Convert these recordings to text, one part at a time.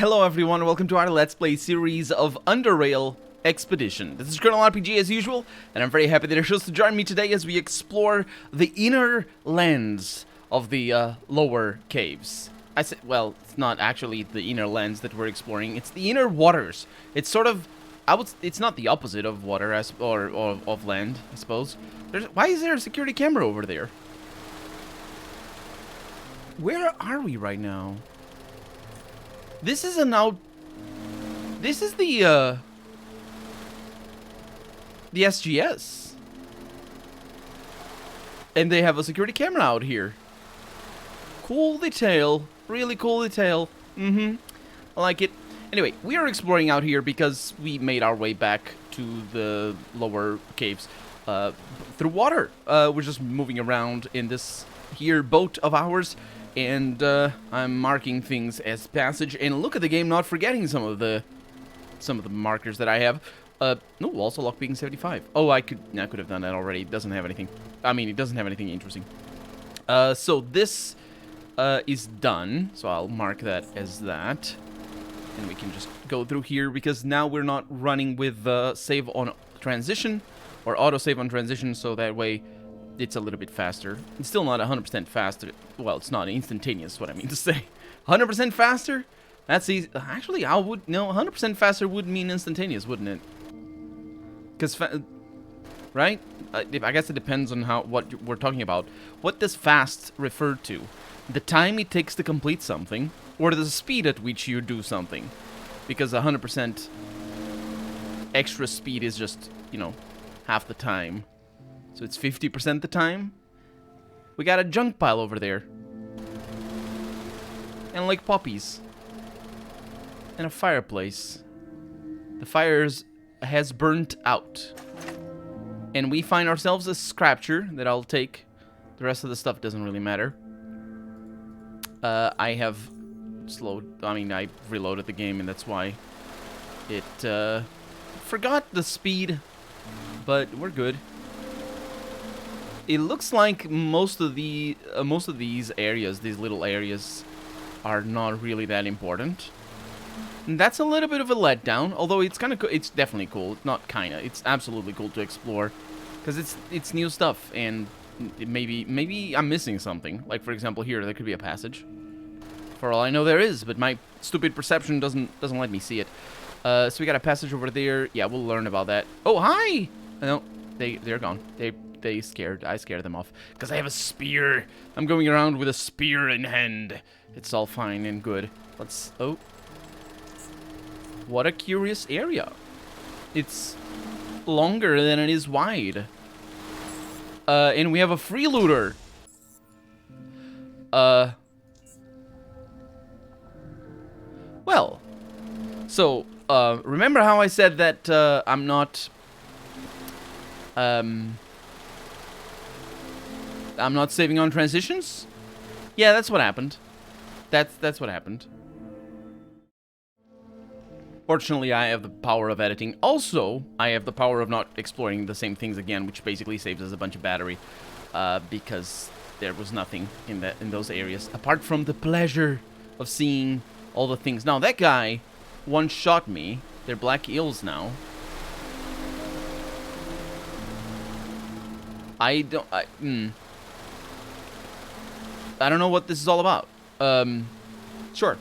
Hello everyone, welcome to our Let's Play series of Underrail Expedition. This is Colonel RPG as usual, and I'm very happy that you're chose to join me today as we explore the inner lands of the lower caves. I said, well, it's not actually the inner lands that we're exploring, it's the inner waters. It's sort of, it's not the opposite of water, or of land, I suppose. Why is there a security camera over there? Where are we right now? This is This is the SGS. And they have a security camera out here. Cool detail. Really cool detail. I like it. Anyway, we are exploring out here because we made our way back to the lower caves through water. We're just moving around in this here boat of ours. And I'm marking things as passage, and look at the game not forgetting some of the markers that I have. No, also lockpicking 75. Oh, I could have done that already. It doesn't have anything. I mean, it doesn't have anything interesting. So this is done. So I'll mark that as that, and we can just go through here because now we're not running with save on transition or auto save on transition. So that way, it's a little bit faster. It's still not 100% faster. Well, it's not instantaneous, what I mean to say. 100% faster? That's easy. Actually, 100% faster would mean instantaneous, wouldn't it? Because, right? I guess it depends on what we're talking about. What does fast refer to? The time it takes to complete something, or the speed at which you do something? Because 100% extra speed is just, half the time. So it's 50% the time. We got a junk pile over there. And like poppies. And a fireplace. The fire has burnt out. And we find ourselves a sculpture that I'll take. The rest of the stuff doesn't really matter. I have I reloaded the game, and that's why it forgot the speed. But we're good. It looks like most of these areas, these little areas, are not really that important. And that's a little bit of a letdown, although it's kind of it's definitely cool. Not kinda, it's absolutely cool to explore, because it's new stuff, and maybe I'm missing something. Like for example, here there could be a passage. For all I know, there is, but my stupid perception doesn't let me see it. So we got a passage over there. Yeah, we'll learn about that. Oh, hi! No, they're gone. I scared them off. Because I have a spear. I'm going around with a spear in hand. It's all fine and good. Oh. What a curious area. It's longer than it is wide. And we have a freelooter. Well. So, remember how I said that I'm not saving on transitions? Yeah, that's what happened. That's what happened. Fortunately, I have the power of editing. Also, I have the power of not exploring the same things again, which basically saves us a bunch of battery, because there was nothing in those areas apart from the pleasure of seeing all the things. Now, that guy one-shot me. They're black eels now. I don't know what this is all about. Sure.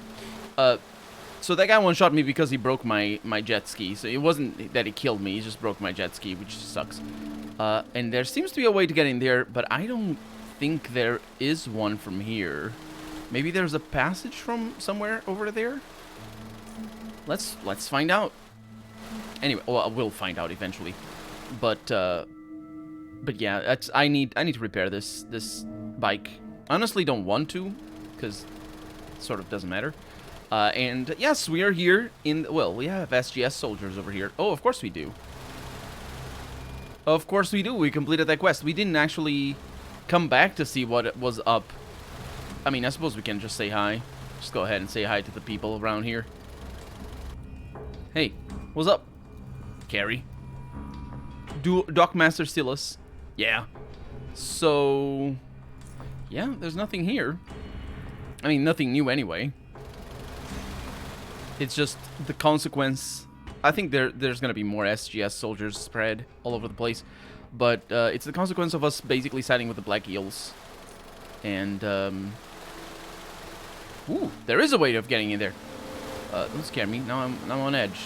So that guy one-shot me because he broke my jet ski. So it wasn't that he killed me, he just broke my jet ski, which sucks. And there seems to be a way to get in there, but I don't think there is one from here. Maybe there's a passage from somewhere over there? Let's find out. Anyway, well, we'll find out eventually. But yeah, I need to repair this bike. Honestly, don't want to, because it sort of doesn't matter. And yes, we are here we have SGS soldiers over here. Oh, of course we do. Of course we do. We completed that quest. We didn't actually come back to see what was up. I mean, I suppose we can just say hi. Just go ahead and say hi to the people around here. Hey, what's up, Carrie? Dockmaster Silas. Yeah. So, yeah, there's nothing here. I mean, nothing new anyway. It's just the consequence. I think there's gonna be more SGS soldiers spread all over the place, but it's the consequence of us basically siding with the black eels. And ooh, there is a way of getting in there. Don't scare me. Now I'm on edge.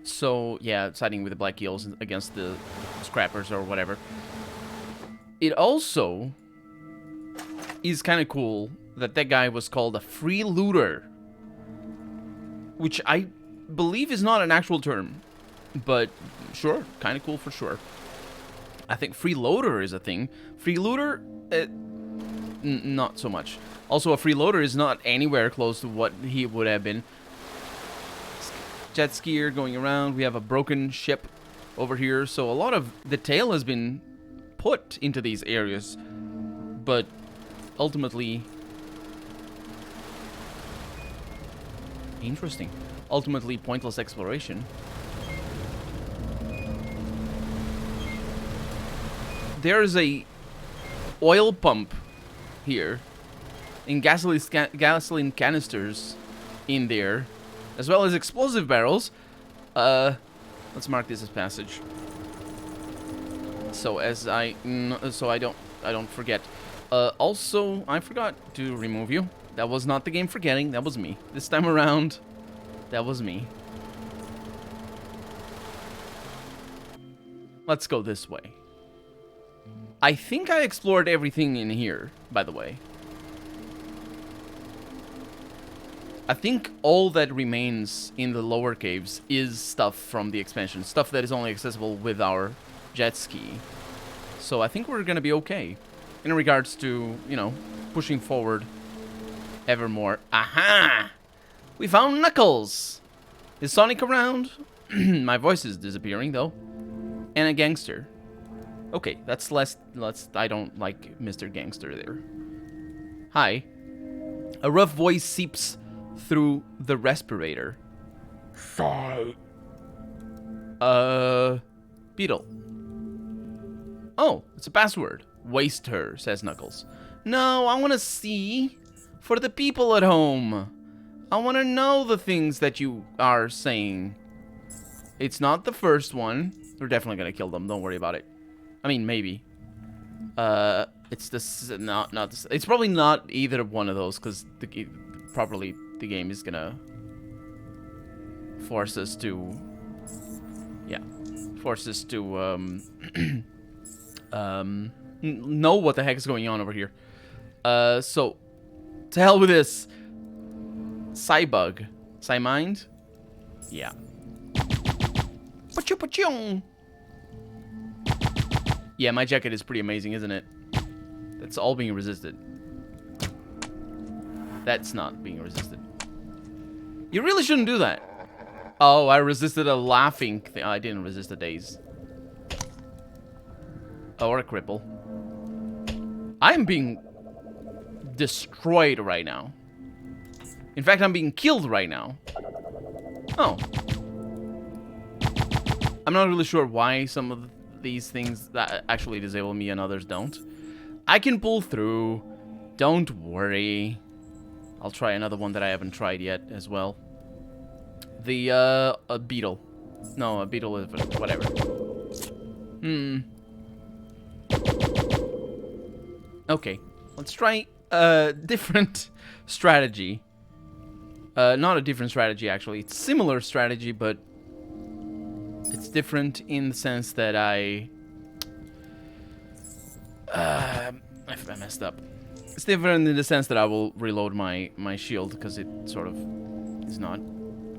So yeah, siding with the black eels against the scrappers or whatever. It also is kind of cool that guy was called a free looter, which I believe is not an actual term, but sure, kind of cool for sure. I think freeloader is a thing. Freelooter, not so much. Also, a freeloader is not anywhere close to what he would have been. Jet skier going around. We have a broken ship over here, so a lot of the tail has been put into these areas, but ultimately, interesting. Ultimately, pointless exploration. There's a oil pump here, and gasoline canisters in there, as well as explosive barrels. Let's mark this as passage, so I don't forget. Also, I forgot to remove you. That was not the game forgetting. That was me. This time around, that was me. Let's go this way. I think I explored everything in here, by the way. I think all that remains in the lower caves is stuff from the expansion. Stuff that is only accessible with our jet ski. So I think we're gonna be okay in regards to, you know, pushing forward ever more. Aha! We found Knuckles! Is Sonic around? My voice is disappearing, though. And a gangster. Okay, that's less... I don't like Mr. Gangster there. Hi. A rough voice seeps through the respirator. Sigh. Beetle. Oh, it's a password. Waste her, says Knuckles. No, I want to see. For the people at home. I want to know the things that you are saying. It's not the first one. We're definitely going to kill them. Don't worry about it. I mean, maybe. It's this... Not this... It's probably not either one of those, because probably the game is going to force us to... Yeah. Force us to, know what the heck is going on over here. So, to hell with this. Cybug. Psymind? Yeah. Pachoo-pachoo! Yeah, my jacket is pretty amazing, isn't it? That's all being resisted. That's not being resisted. You really shouldn't do that. Oh, I resisted a laughing thing. Oh, I didn't resist a daze. Or a cripple. I'm being destroyed right now. In fact, I'm being killed right now. Oh. I'm not really sure why some of these things that actually disable me and others don't. I can pull through. Don't worry. I'll try another one that I haven't tried yet as well. The, a beetle. No, a beetle is whatever. Okay, let's try a different strategy. Not a different strategy, actually. It's similar strategy, but it's different in the sense that I messed up. It's different in the sense that I will reload my shield, because it sort of is not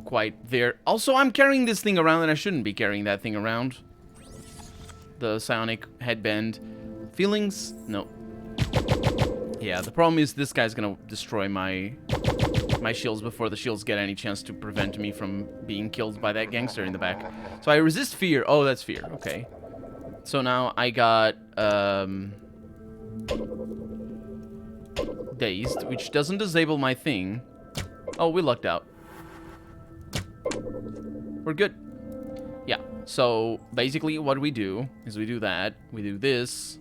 quite there. Also, I'm carrying this thing around, and I shouldn't be carrying that thing around. The psionic headband. Feelings? No. Yeah, the problem is this guy's gonna destroy my shields before the shields get any chance to prevent me from being killed by that gangster in the back. So I resist fear. Oh, that's fear. Okay. So now I got dazed, which doesn't disable my thing. Oh, we lucked out. We're good. Yeah. So basically what we do is we do that. We do this.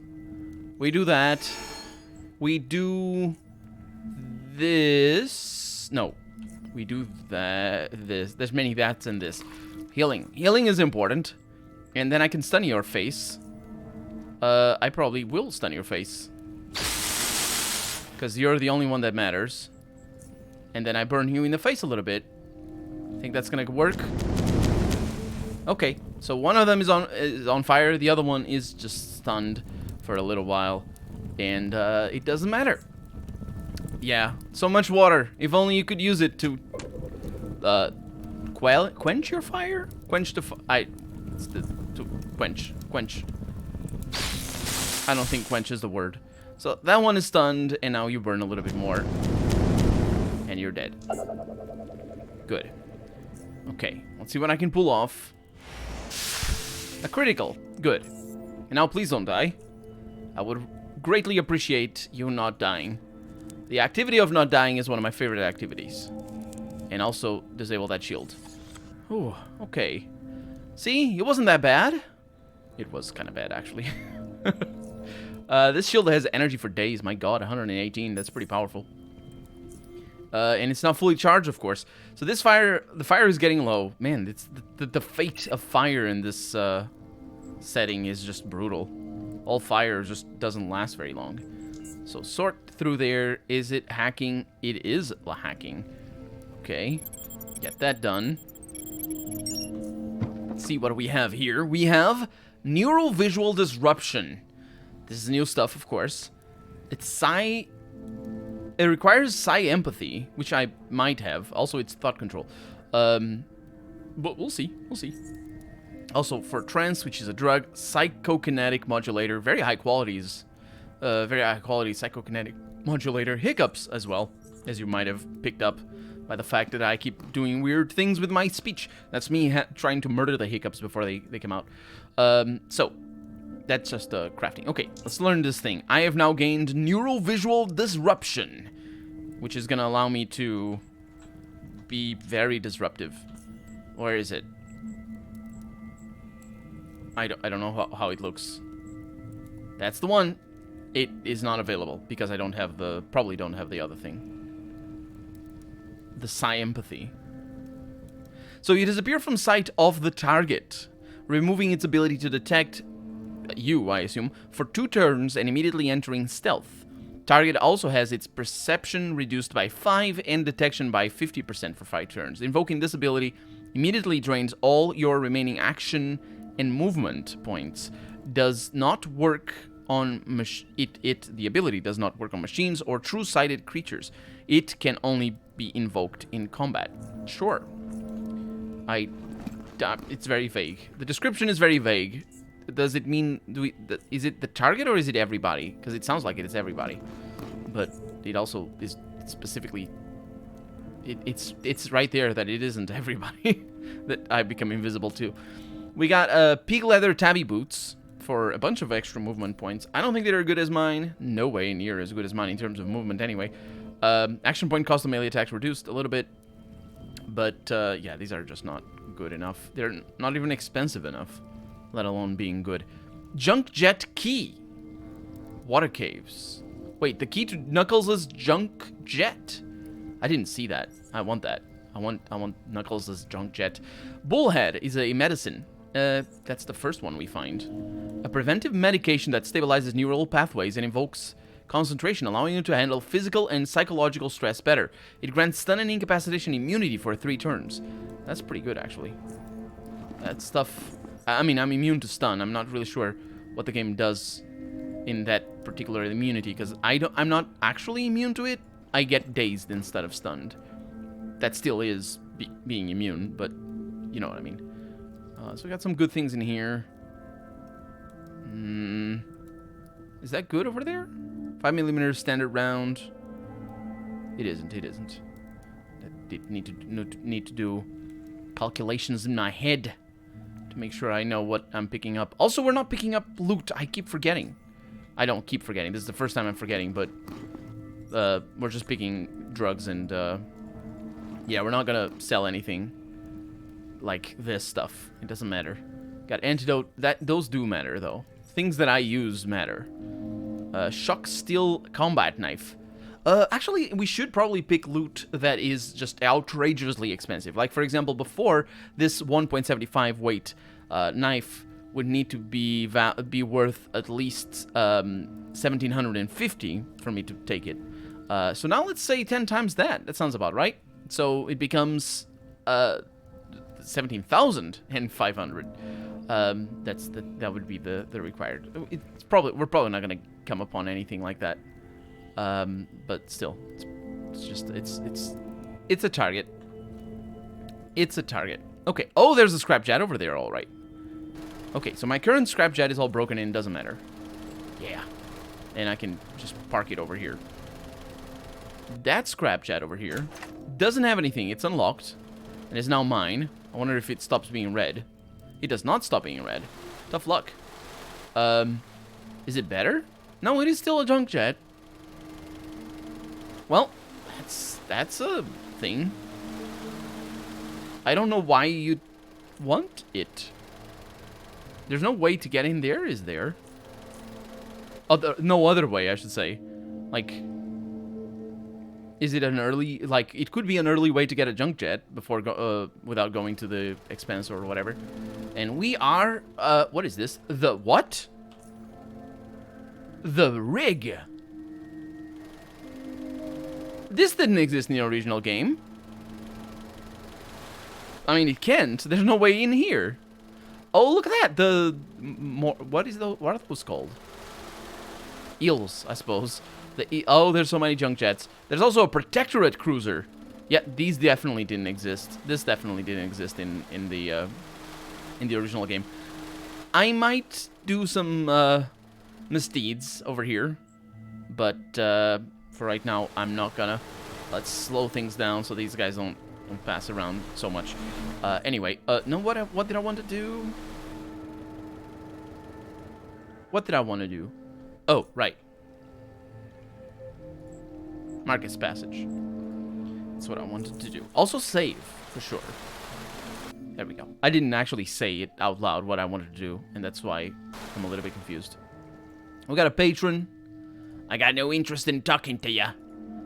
We do that. We do this. No. We do that. This. There's many that's in this. Healing. Healing is important. And then I can stun your face. I probably will stun your face. Because you're the only one that matters. And then I burn you in the face a little bit. Think that's gonna work? Okay, so one of them is on fire. The other one is just stunned for a little while. And it doesn't matter. Yeah, so much water. If only you could use it to quench your fire? Quench the quench. I don't think quench is the word. So that one is stunned, and now you burn a little bit more. And you're dead. Good. Okay, let's see what I can pull off. A critical. Good. And now please don't die. I would greatly appreciate you not dying. The activity of not dying is one of my favorite activities. And also disable that shield. Ooh, okay. See, it wasn't that bad. It was kind of bad, actually. This shield has energy for days. My god, 118. That's pretty powerful. And it's not fully charged, of course. So this fire, the fire is getting low. Man, it's the fate of fire in this setting is just brutal. All fire just doesn't last very long. So sort through there. Is it hacking? It is hacking. Okay, get that done. Let's see what we have here. We have neural visual disruption. This is new stuff, of course. It's It requires psi empathy, which I might have. Also, it's thought control. But we'll see. We'll see. Also, for trance, which is a drug, psychokinetic modulator, very high qualities. Very high quality psychokinetic modulator. Hiccups as well, as you might have picked up by the fact that I keep doing weird things with my speech. That's me trying to murder the hiccups before they come out. So, that's just crafting. Okay, let's learn this thing. I have now gained neural visual disruption, which is going to allow me to be very disruptive. Where is it? I don't know how it looks. That's the one. It is not available because I don't have probably don't have the other thing. The psi empathy. So you disappear from sight of the target, removing its ability to detect you, I assume, for 2 turns and immediately entering stealth. Target also has its perception reduced by 5 and detection by 50% for 5 turns. Invoking this ability immediately drains all your remaining action and movement points. Does not work on the ability does not work on machines or true-sighted creatures. It can only be invoked in combat. Sure. It's very vague. The description is very vague. Does it mean, is it the target or is it everybody? Because it sounds like it is everybody. But it also is specifically, it's right there that it isn't everybody that I become invisible to. We got pig leather tabby boots for a bunch of extra movement points. I don't think they're as good as mine. No way near as good as mine in terms of movement anyway. Action point cost of melee attacks reduced a little bit. But yeah, these are just not good enough. They're not even expensive enough, let alone being good. Junk jet key. Water caves. Wait, the key to Knuckles' junk jet. I didn't see that. I want that. I want Knuckles' junk jet. Bullhead is a medicine. That's the first one we find. A preventive medication that stabilizes neural pathways and invokes concentration, allowing you to handle physical and psychological stress better. It grants stun and incapacitation immunity for 3 turns. That's pretty good, actually. That stuff... I mean, I'm immune to stun. I'm not really sure what the game does in that particular immunity, because I'm not actually immune to it. I get dazed instead of stunned. That still is being immune, but you know what I mean. So we got some good things in here. Is that good over there? 5mm standard round. It isn't. It isn't. I did need to do calculations in my head to make sure I know what I'm picking up. Also, we're not picking up loot. I keep forgetting. I don't keep forgetting. This is the first time I'm forgetting, but we're just picking drugs and yeah, we're not gonna sell anything like this stuff. It doesn't matter. Got antidote. Those do matter though. Things that I use matter. Shock steel combat knife. Actually, we should probably pick loot that is just outrageously expensive. Like, for example, before, this 1.75 weight knife would need to be worth at least 1,750 for me to take it. So now let's say 10 times that. That sounds about right. So it becomes 17,500. That would be the required. We're probably not gonna come upon anything like that. But still, it's a target. It's a target. Okay. Oh, there's a scrapjet over there. All right. Okay, so my current scrapjet is all broken in. Doesn't matter. Yeah. And I can just park it over here. That scrapjet over here doesn't have anything. It's unlocked and is now mine. I wonder if it stops being red. It does not stop being red. Tough luck. Is it better? No, it is still a junk jet. Well, that's a thing. I don't know why you'd want it. There's no way to get in there, is there? No other way, I should say. Like, is it an early... Like, it could be an early way to get a junk jet before without going to the expense or whatever. And we are... what is this? The what? The rig. This didn't exist in the original game. I mean, it can't. There's no way in here. Oh, look at that. What are those called? Eels, I suppose. Oh, there's so many junk jets. There's also a protectorate cruiser. Yeah, these definitely didn't exist. This definitely didn't exist in the original game. I might do some misdeeds over here, but for right now, I'm not gonna. Let's slow things down so these guys don't pass around so much. Anyway, no, what did I want to do? What did I want to do? Oh, right. Marcus Passage. That's what I wanted to do. Also save, for sure. There we go. I didn't actually say it out loud what I wanted to do, and that's why I'm a little bit confused. We got a patron. I got no interest in talking to ya,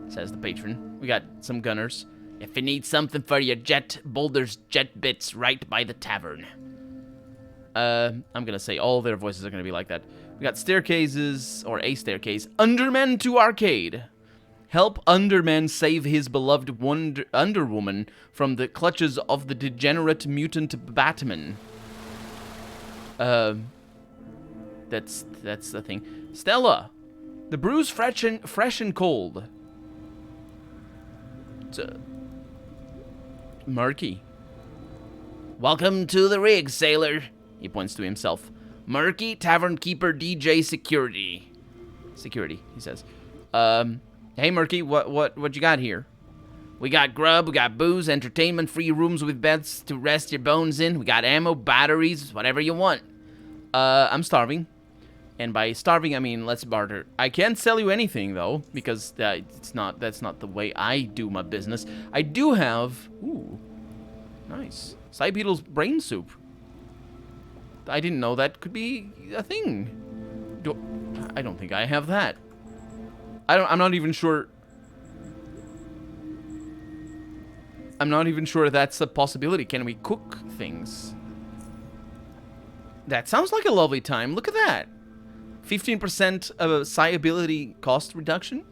says the patron. We got some gunners. If you need something for your jet, Boulder's Jet Bits right by the tavern. I'm gonna say all their voices are gonna be like that. We got staircases, or a staircase. Undermen to arcade. Help Underman save his beloved Underwoman from the clutches of the degenerate mutant Batman. That's the thing. Stella, the brew's fresh and cold. It's murky. Welcome to the rig, sailor. He points to himself. Murky, tavern keeper, DJ, security. Security, he says. Hey, Murky, what you got here? We got grub, we got booze, entertainment, free rooms with beds to rest your bones in. We got ammo, batteries, whatever you want. I'm starving. And by starving, I mean let's barter. I can't sell you anything, though, because that's not the way I do my business. I do have... Ooh, nice. Cybeetle's brain soup. I didn't know that could be a thing. I don't think I have that. I'm not even sure. I'm not even sure that's a possibility. Can we cook things? That sounds like a lovely time. Look at that. 15% of psi ability cost reduction.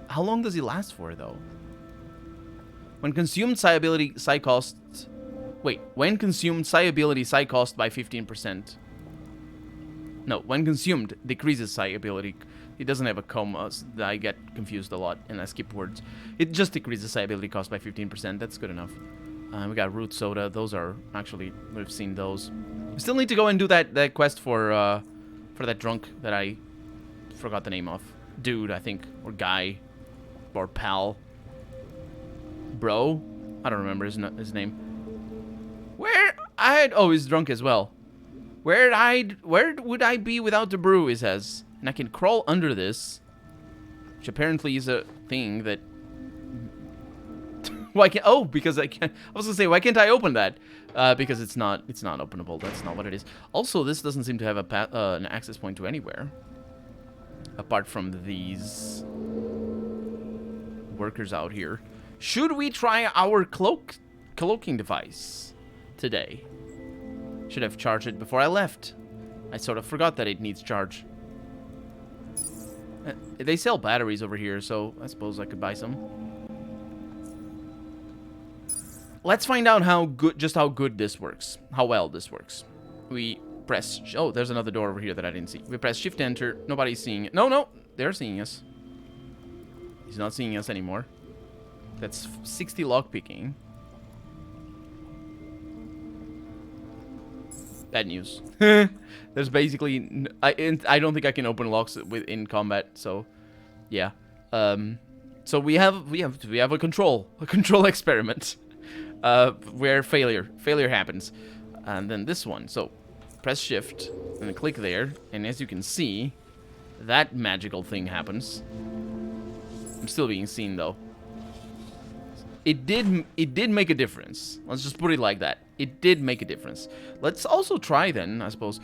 How long does it last for, though? When consumed, psi ability psi cost. Wait, when consumed, psi ability psi cost by 15%. No, when consumed, decreases psi ability. It doesn't have a comma. I get confused a lot and I skip words. It just decreases psi ability cost by 15%. That's good enough. We got root soda. Those are actually, we've seen those. We still need to go and do that quest for that drunk that I forgot the name of. Dude, I think, or guy, or pal, bro. I don't remember his name. Oh, he's drunk as well. Where would I be without the brew? He says, and I can crawl under this, which apparently is a thing that. Why can't? Oh, because I can't. I was gonna say, why can't I open that? Because it's not openable. That's not what it is. Also, this doesn't seem to have an access point to anywhere, apart from these workers out here. Should we try our cloaking device today? Should have charged it before I left. I sort of forgot that it needs charge. They sell batteries over here, so I suppose I could buy some. Let's find out just how good this works. How well this works. We press... Oh, there's another door over here that I didn't see. We press Shift Enter. Nobody's seeing it. No, they're seeing us. He's not seeing us anymore. That's 60 lockpicking. Bad news. There's basically... I don't think I can open locks in combat, so... Yeah. So we have a control experiment. Where failure happens. And then this one. So, press Shift, and then click there, and as you can see, that magical thing happens. I'm still being seen, though. It did make a difference. Let's just put it like that. It did make a difference. Let's also try then, I suppose,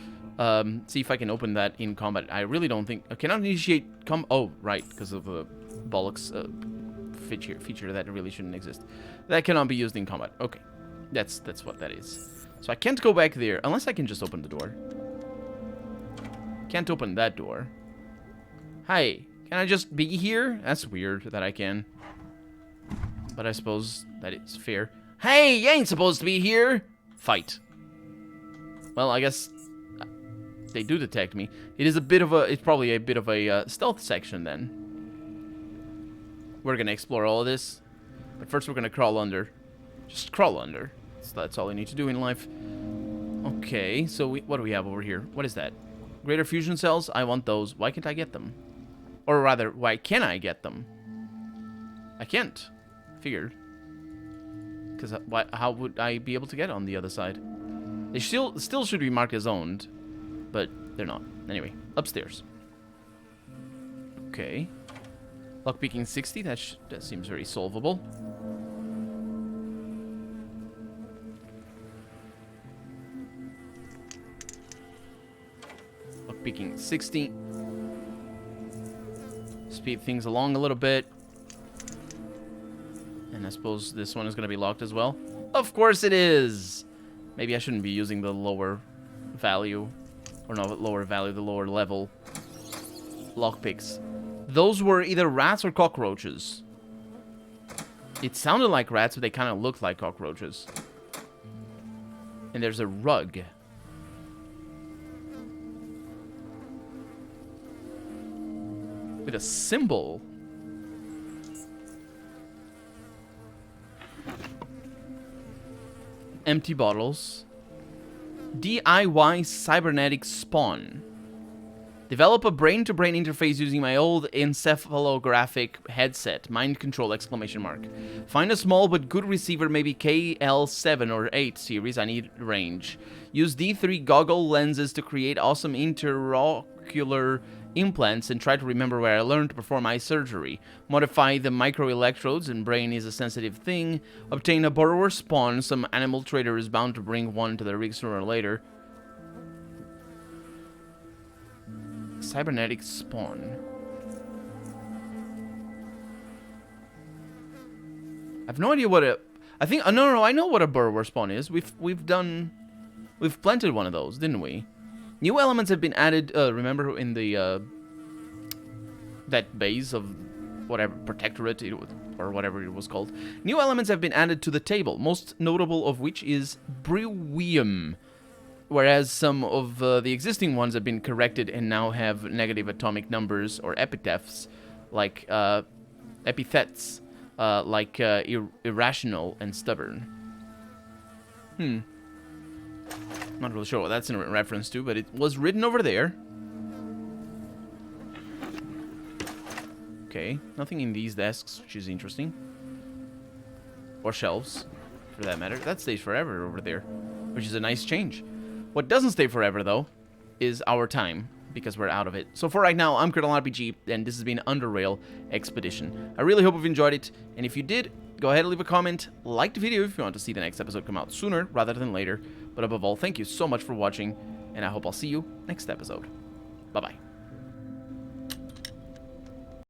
see if I can open that in combat. I really don't think... I cannot initiate... Oh, right, because of a bollocks feature that really shouldn't exist. That cannot be used in combat. Okay, that's what that is. So I can't go back there unless I can just open the door. Can't open that door. Hi, can I just be here? That's weird that I can. But I suppose that it's fair. Hey, you ain't supposed to be here. Fight. Well, I guess they do detect me. It is a bit of a... It's probably a bit of a stealth section then. We're gonna explore all of this. But first we're gonna crawl under. Just crawl under. So that's all you need to do in life. Okay, so what do we have over here? What is that? Greater fusion cells? I want those. Why can't I get them? Or rather, why can I get them? I can't. Figured. Because how would I be able to get on the other side? They still should be marked as owned. But they're not. Anyway, upstairs. Okay. Lockpicking 60, that seems very solvable. Lockpicking 60. Speed things along a little bit. And I suppose this one is going to be locked as well. Of course it is! Maybe I shouldn't be using the lower value. Or not lower value, the lower level lockpicks. Those were either rats or cockroaches. It sounded like rats, but they kind of looked like cockroaches. And there's a rug. With a symbol. Empty bottles. DIY cybernetic spawn. Develop a brain-to-brain interface using my old encephalographic headset. Mind control, exclamation mark. Find a small but good receiver, maybe KL7 or 8 series. I need range. Use D3 goggle lenses to create awesome interocular implants and try to remember where I learned to perform eye surgery. Modify the microelectrodes, and brain is a sensitive thing. Obtain a borrower spawn. Some animal trader is bound to bring one to the rig sooner or later. Cybernetic spawn. I've no idea what a... I think... no, I know what a borrower spawn is. We've planted one of those, didn't we? New elements have been added, remember in the, that base of whatever, protectorate, or whatever it was called. New elements have been added to the table, most notable of which is Brewium, whereas some of the existing ones have been corrected and now have negative atomic numbers, or epithets, like, irrational and stubborn. Not really sure what that's in reference to, but it was written over there. Okay, nothing in these desks, which is interesting. Or shelves, for that matter. That stays forever over there, which is a nice change. What doesn't stay forever, though, is our time, because we're out of it. So for right now, I'm Colonel RPG, and this has been Underrail Expedition. I really hope you've enjoyed it, and if you did, go ahead and leave a comment, like the video if you want to see the next episode come out sooner rather than later. But above all, thank you so much for watching, and I hope I'll see you next episode. Bye-bye.